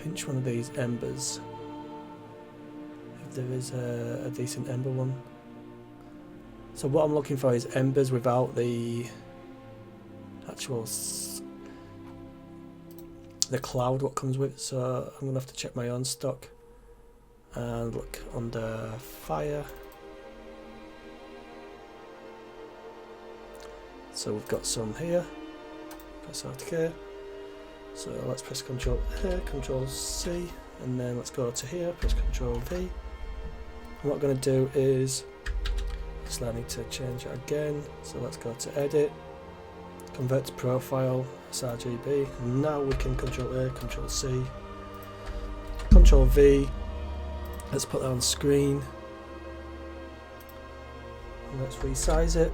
pinch one of these embers. If there is a decent ember one. So what I'm looking for is embers without the actual the cloud what comes with it. So I'm gonna have to check my own stock and look under fire. So we've got some here. Press OK. So let's press Control here, Control C, and then let's go to here. Press Control V. And what I'm going to do is, I need to change it again. So let's go to Edit, Convert to Profile, sRGB. And now we can Control A, Control C, Control V. Let's put that on screen. And let's resize it.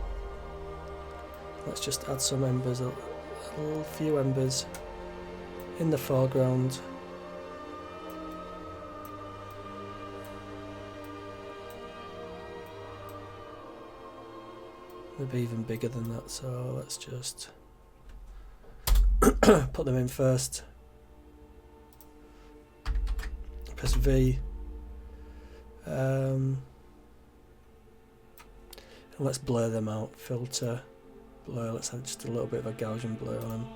Let's just add some embers, a few embers in the foreground. Maybe even bigger than that, so let's just put them in first. Press V, And let's blur them out. Filter, blur. Let's have just a little bit of a Gaussian blur on them.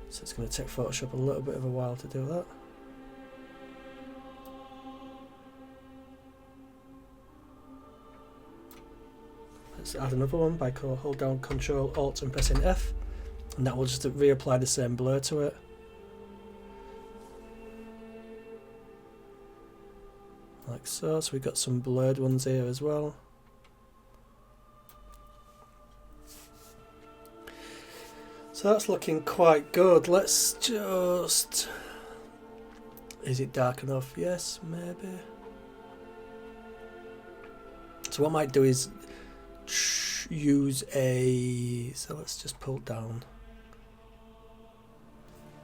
So it's going to take Photoshop a little bit of a while to do that. Let's add another one by hold down Control Alt and pressing F, and that will just reapply the same blur to it. Like so. So we've got some blurred ones here as well. So that's looking quite good. Let's just... Is it dark enough? Yes, maybe. So what I might do is use a... So let's just pull down.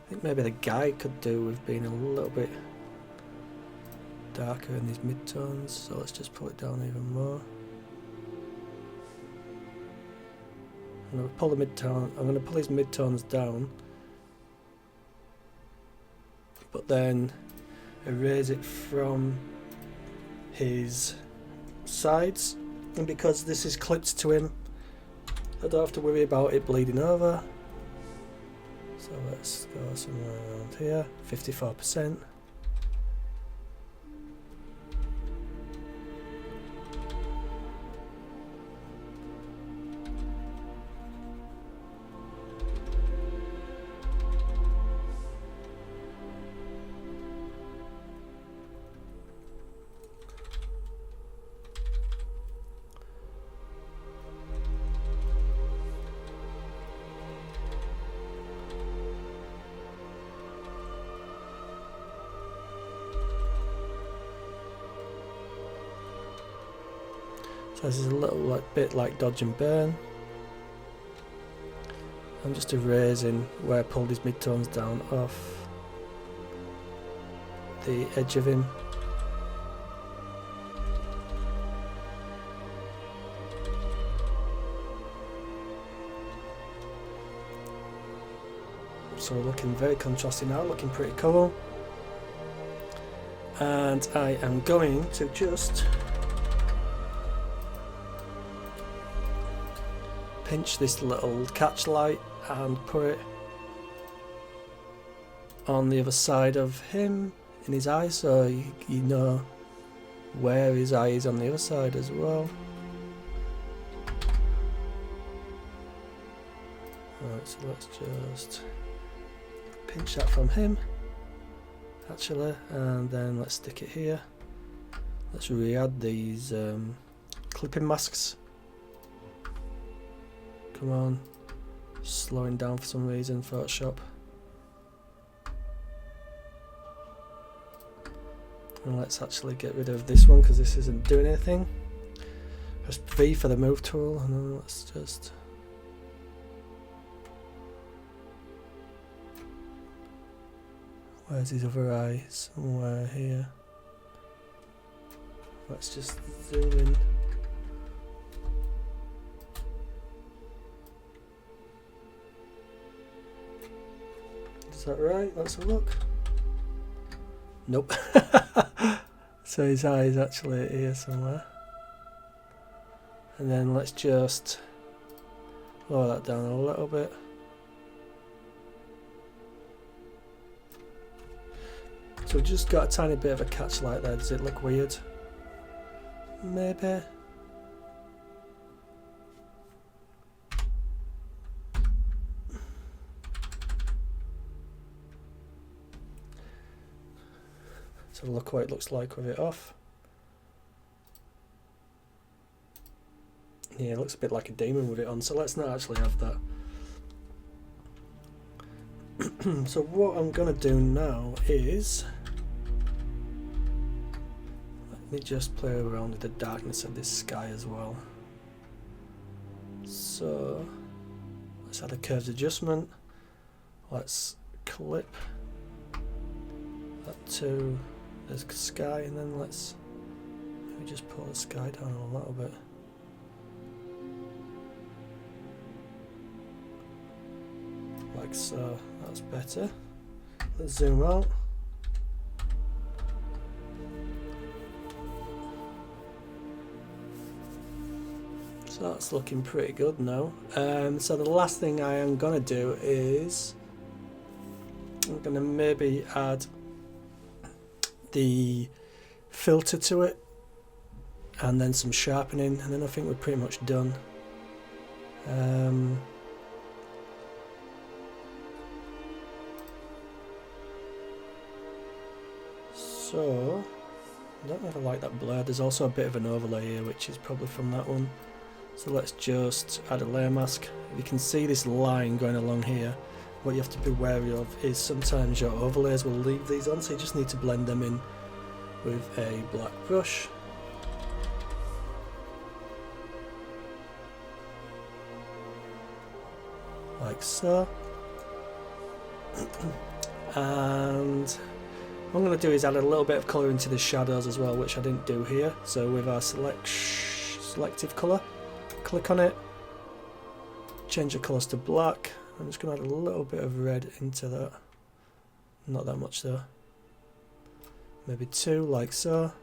I think maybe the guy could do with being a little bit darker in these midtones. So let's just pull it down even more. I'm going to pull the midtone. I'm going to pull his midtones down, but then erase it from his sides. And because this is clipped to him, I don't have to worry about it bleeding over. So let's go somewhere around here. 54%. So this is a little bit like dodge and burn. I'm just erasing where I pulled his midtones down off the edge of him. So we're looking very contrasty now, looking pretty cool. And I am going to just pinch this little catch light and put it on the other side of him in his eye, so you know where his eye is on the other side as well. Alright, so let's just pinch that from him actually, and then let's stick it here. Let's re-add these clipping masks. Come on, slowing down for some reason, Photoshop. And let's actually get rid of this one because this isn't doing anything. Press V for the move tool, and then let's just... Where's his other eye? Somewhere here. Let's just zoom in. Is that right? Let's have a look. Nope. So his eye is actually here somewhere. And then let's just lower that down a little bit. So we've just got a tiny bit of a catch light there. Does it look weird? Maybe. So look what it looks like with it off. Yeah, it looks a bit like a demon with it on, so let's not actually have that. So what I'm going to do now is... Let me just play around with the darkness of this sky as well. So let's add a curves adjustment. Let's clip that to the sky, and then let's maybe just pull the sky down a little bit. like so. That's better. Let's zoom out. So that's looking pretty good now. So the last thing I am gonna do is I'm gonna maybe add the filter to it and then some sharpening, and then I think we're pretty much done. So I don't know if I like that blur. There's also a bit of an overlay here which is probably from that one. So let's just add a layer mask. You can see this line going along here. What you have to be wary of is sometimes your overlays will leave these on, so you just need to blend them in with a black brush. Like so. And what I'm going to do is add a little bit of colour into the shadows as well, which I didn't do here. So with our selective colour, click on it, change the colours to black. I'm just going to add a little bit of red into that, not that much though, maybe 2, like so.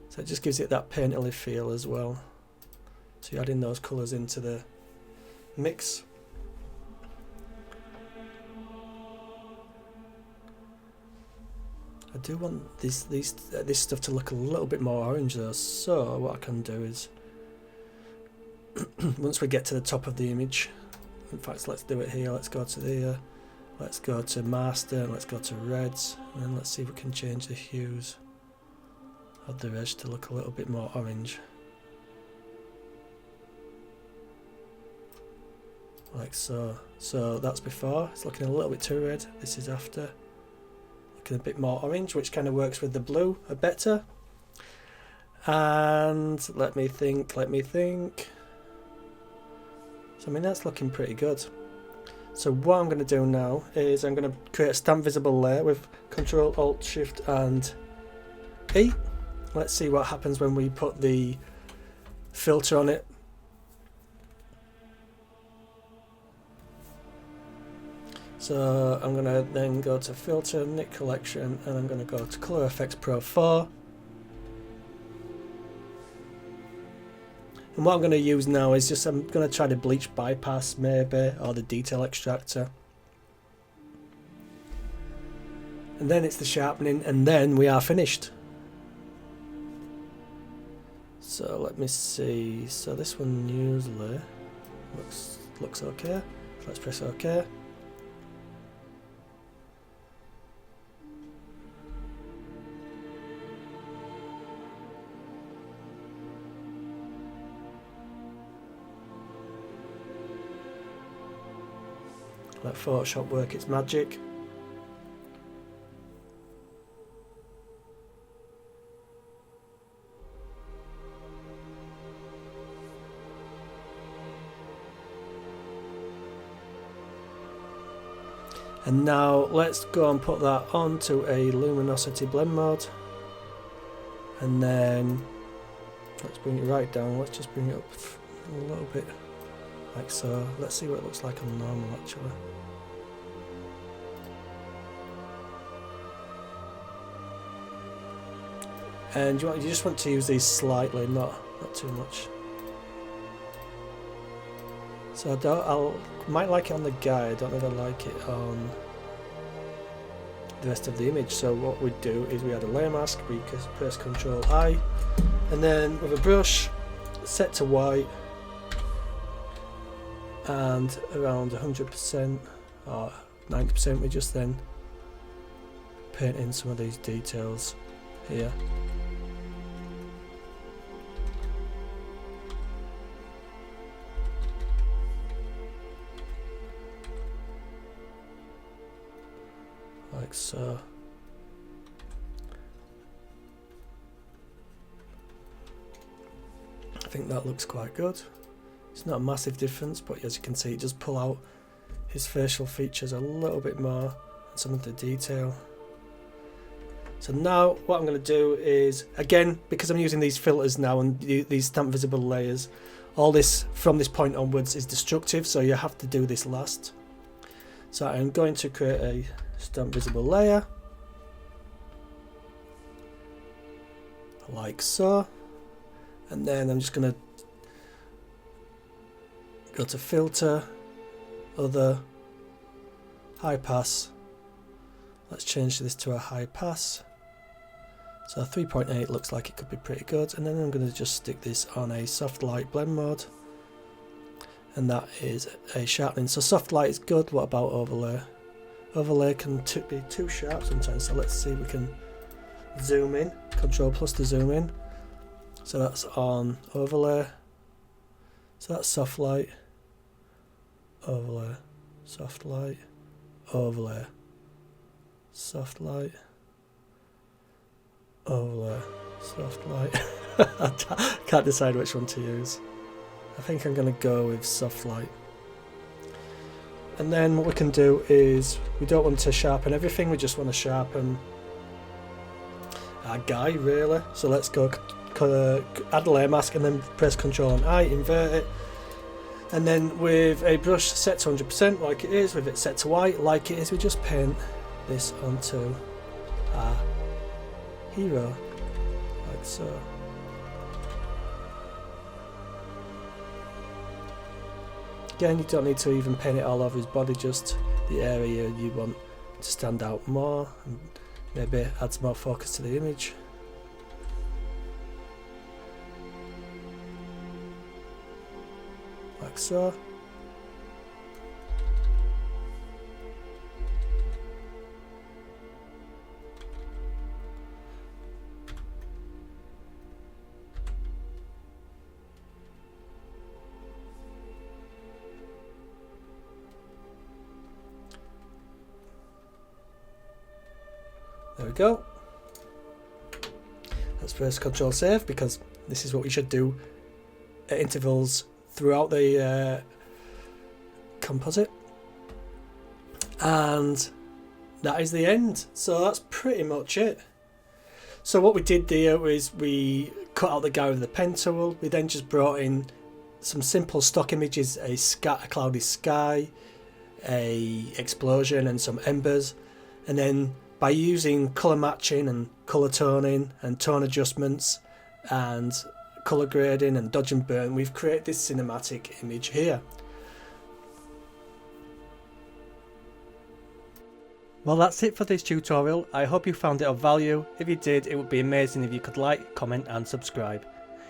So it just gives it that painterly feel as well. So you're adding those colours into the mix. I do want this stuff to look a little bit more orange though, so what I can do is once we get to the top of the image, in fact let's do it here, let's go to the let's go to master and let's go to reds, and then let's see if we can change the hues of the edge to look a little bit more orange. Like so. So that's before, it's looking a little bit too red, this is after. Looking a bit more orange, which kind of works with the blue a better. And let me think. So I mean that's looking pretty good. So what I'm going to do now is I'm going to create a stamp visible layer with Control Alt Shift and E. Let's see what happens when we put the filter on it. So I'm going to then go to Filter, Nick Collection, and I'm going to go to Color Effects Pro 4. And what I'm going to use now is just, I'm going to try the bleach bypass maybe, or the detail extractor. And then it's the sharpening, and then we are finished. So let me see, so this one usually looks okay. So let's press OK. Let Photoshop work its magic. And now let's go and put that onto a luminosity blend mode. And then let's bring it right down. Let's just bring it up a little bit like so. Let's see what it looks like on normal actually. And you just want to use these slightly, not too much. So I might like it on the guy, I don't know if I like it on the rest of the image. So what we do is we add a layer mask, we press Control I, and then with a brush, set to white, and around 100% or 90% we just then paint in some of these details here. Like so. I think that looks quite good. It's not a massive difference, but as you can see it does pull out his facial features a little bit more and some of the detail. So now what I'm going to do is, again, because I'm using these filters now and these stamp visible layers, all this from this point onwards is destructive, so you have to do this last. So I'm going to create a stamp visible layer, like so, and then I'm just going to go to filter, other, high pass. Let's change this to a high pass. So 3.8 looks like it could be pretty good, and then I'm going to just stick this on a soft light blend mode, and that is a sharpening. So soft light is good. What about overlay? Overlay can be too sharp sometimes, so let's see if we can zoom in. Control plus to zoom in. So that's on overlay. So that's soft light, overlay, soft light, overlay, soft light, overlay, soft light. I can't decide which one to use. I think I'm going to go with soft light. And then what we can do is, we don't want to sharpen everything, we just want to sharpen our guy really. So let's go add a layer mask and then press Ctrl and I, invert it. And then with a brush set to 100% like it is, with it set to white like it is, we just paint this onto our hero, like so. Again, you don't need to even paint it all over his body, just the area you want to stand out more, and maybe add some more focus to the image. Like so. There we go. Let's press Ctrl Save, because this is what we should do at intervals throughout the composite. And that is the end. So that's pretty much it. So what we did there is we cut out the guy with the pen tool. We then just brought in some simple stock images, a cloudy sky, a explosion and some embers, and then by using colour matching and colour toning and tone adjustments and colour grading and dodge and burn, we've created this cinematic image here. Well, that's it for this tutorial. I hope you found it of value. If you did, it would be amazing if you could like, comment and subscribe.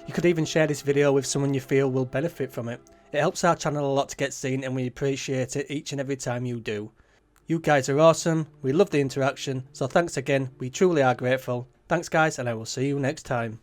You could even share this video with someone you feel will benefit from it. It helps our channel a lot to get seen, and we appreciate it each and every time you do. You guys are awesome, we love the interaction, so thanks again, we truly are grateful. Thanks guys, and I will see you next time.